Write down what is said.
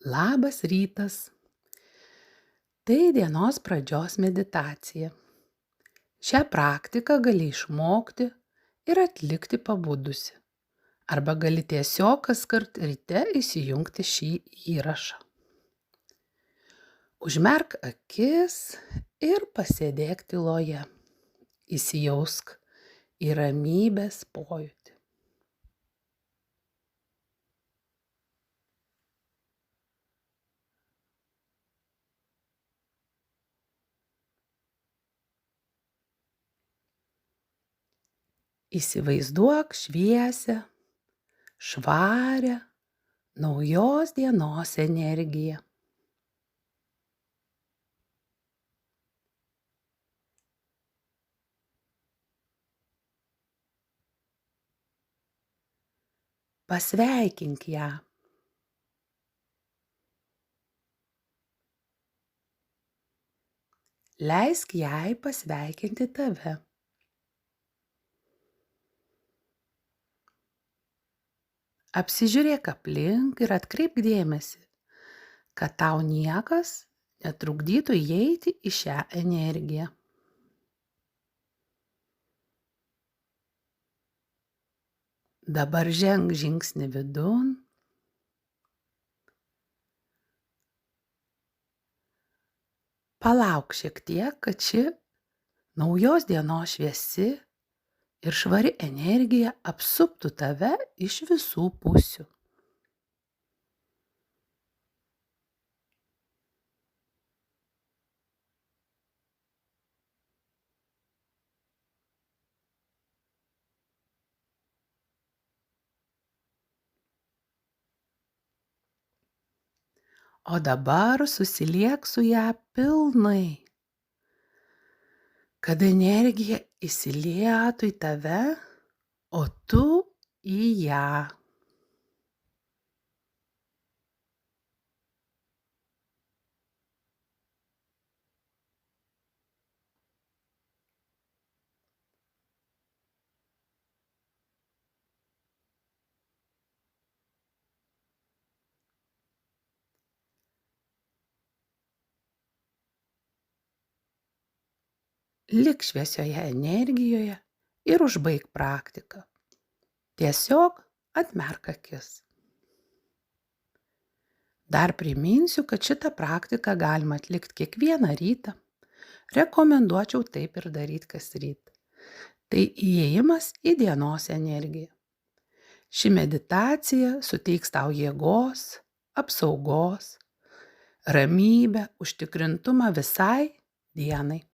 Labas rytas. Tai dienos pradžios meditacija. Šią praktiką gali išmokti ir atlikti pabudusi. Arba gali tiesiog kaskart ryte įsijungti šį įrašą. Užmerk akis ir pasėdėk tyloje. Įsijausk į ramybės pojūtį. Įsivaizduok šviesią, švarią, naujos dienos energiją. Pasveikink ją. Leisk jai pasveikinti tave. Apsižiūrėk aplink ir atkreipk dėmesį, kad tau niekas netrukdytų įeiti į šią energiją. Dabar ženk žingsnį vidun. Palauk šiek tiek, kad ši naujos dienos šviesi ir švari energija apsuptų tave iš visų pusių. O dabar susiliek su ją pilnai, kad energija įsilietų į tave, o tu į ją. Lik šviesioje energijoje ir užbaik praktiką. Tiesiog atmerk akis. Dar priminsiu, kad šitą praktiką galima atlikti kiekvieną rytą. Rekomenduočiau taip ir daryti kas rytą. Tai įėjimas į dienos energiją. Ši meditacija suteiks tau jėgos, apsaugos, ramybę, užtikrintumą visai dienai.